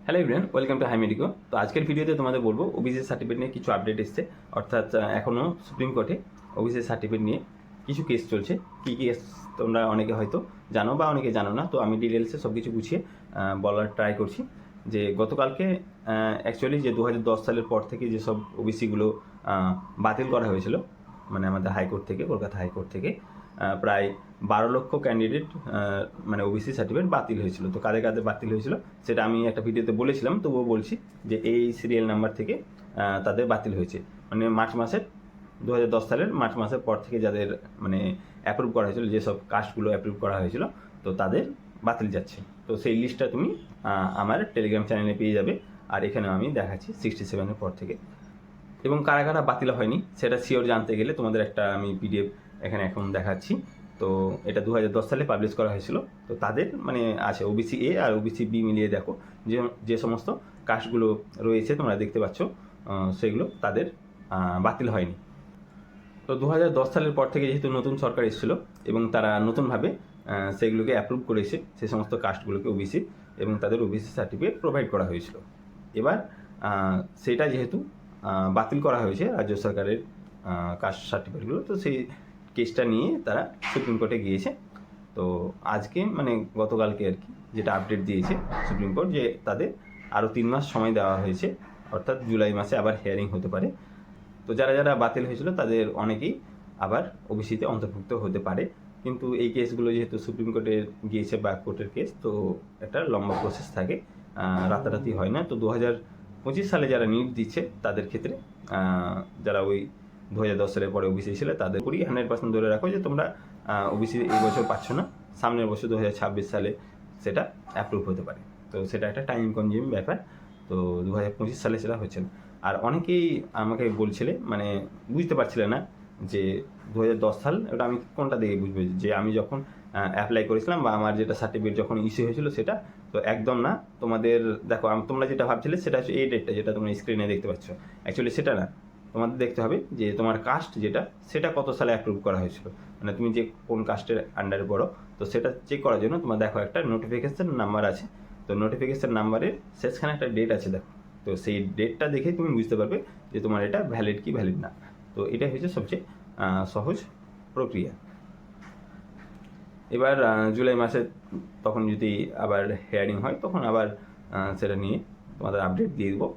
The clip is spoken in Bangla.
Hello everyone, welcome to High Medico. তো আজকের ভিডিওতে তোমাদের বলবো ওবিসি সার্টিফিকেট নিয়ে কিছু আপডেট এসছে। অর্থাৎ এখনও সুপ্রিম কোর্টে ওবিসি সার্টিফিকেট নিয়ে কিছু কেস চলছে। কী কেস তোমরা অনেকে হয়তো জানো বা অনেকে জানো না, তো আমি ডিটেলসে সব কিছু গুছিয়ে বলার ট্রাই করছি। যে গতকালকে অ্যাকচুয়ালি যে 2010 সালের পর থেকে যেসব ওবিসিগুলো বাতিল করা হয়েছিল, মানে আমাদের হাইকোর্ট থেকে, কলকাতা হাইকোর্ট থেকে প্রায় 12 লক্ষ ক্যান্ডিডেট মানে ওবিসি সার্টিফিকেট বাতিল হয়েছিল। তো কাদের কাদের বাতিল হয়েছিল সেটা আমি একটা ভিডিওতে বলেছিলাম, তবুও বলছি যে এই সিরিয়াল নাম্বার থেকে তাদের বাতিল হয়েছে। মানে মার্চ মাসের 2010 সালের মার্চ মাসের পর থেকে যাদের মানে অ্যাপ্রুভ করা হয়েছিল, যেসব কাস্টগুলো অ্যাপ্রুভ করা হয়েছিল, তো তাদের বাতিল যাচ্ছে। তো সেই লিস্টটা তুমি আমার টেলিগ্রাম চ্যানেলে পেয়ে যাবে। আর এখানেও আমি দেখাচ্ছি 67-এর পর থেকে। এবং কারা কারা বাতিল হয়নি সেটা শিওর জানতে গেলে তোমাদের একটা আমি পিডিএফ এখানে এখন দেখাচ্ছি। তো এটা 2010 সালে পাবলিশ করা হয়েছিল। তো তাদের মানে আছে ওবিসি এ আর ওবিসি বি মিলিয়ে দেখো যে যে সমস্ত কাস্টগুলো রয়েছে তোমরা দেখতে পাচ্ছ, সেগুলো তাদের বাতিল হয়নি। তো 2010 সালের পর থেকে যেহেতু নতুন সরকার এসেছিলো এবং তারা নতুনভাবে সেগুলোকে অ্যাপ্রুভ করেছে, সেই সমস্ত কাস্টগুলোকে ওবিসি, এবং তাদের ওবিসি সার্টিফিকেট প্রোভাইড করা হয়েছিল। এবার সেটা যেহেতু বাতিল করা হয়েছে রাজ্য সরকারের কাস্ট সার্টিফিকেটগুলো, তো সেই কেসটা নিয়ে তারা সুপ্রিম কোর্টে গিয়েছে। তো আজকে মানে গতকালকে আর কি যেটা আপডেট দিয়েছে সুপ্রিম কোর্ট, যে তাদের আরও 3 মাস সময় দেওয়া হয়েছে, অর্থাৎ জুলাই মাসে আবার হিয়ারিং হতে পারে। তো যারা যারা বাতিল হয়েছিল তাদের অনেকেই আবার ওবিসিতে অন্তর্ভুক্ত হতে পারে। কিন্তু এই কেসগুলো যেহেতু সুপ্রিম কোর্টে গিয়েছে বা কোর্টের কেস, তো একটা লম্বা প্রসেস থাকে, রাতারাতি হয় না। তো 2025 সালে যারা নিট দিচ্ছে তাদের ক্ষেত্রে যারা ওই 2010 সালের পরে ওবিসি ছিল তাদের পুরি 100% ধরে রাখো যে তোমরা ওবিসি এই বছর পাচ্ছ না, সামনের বছর 2026 সালে সেটা অ্যাপ্রুভ হতে পারে। তো সেটা একটা টাইম কনজিউমিং ব্যাপার। তো 2025 সালে সেটা হচ্ছে না। আর অনেকেই আমাকে বলছিলে, মানে বুঝতে পারছিলে না যে 2010 সাল ওটা আমি কোনটা দেখে বুঝবো, যে আমি যখন অ্যাপ্লাই করেছিলাম বা আমার যেটা সার্টিফিকেট যখন ইস্যু হয়েছিল সেটা। তো একদম না, তোমাদের দেখো তোমরা যেটা ভাবছিলে সেটা হচ্ছে এই ডেটটা যেটা তোমরা স্ক্রিনে দেখতে পাচ্ছ, অ্যাকচুয়ালি সেটা না। তোমাদের দেখতে হবে যে তোমার কাস্ট যেটা, সেটা কত সালে অ্যাপ্রুভ করা হয়েছিল, মানে তুমি যে কোন কাস্টের আন্ডারে পড়ো। তো সেটা চেক করার জন্য তোমার দেখো একটা নোটিফিকেশন নাম্বার আছে। তো নোটিফিকেশন নাম্বারের শেষখানে একটা ডেট আছে দেখো। তো সেই ডেটটা দেখে তুমি বুঝতে পারবে যে তোমার এটা ভ্যালিড কি ভ্যালিড না। তো এটাই হচ্ছে সবচেয়ে সহজ প্রক্রিয়া। এবার জুলাই মাসে তখন যদি আবার হিয়ারিং হয় তখন আবার সেটা নিয়ে তোমাদের আপডেট দিয়ে দেবো।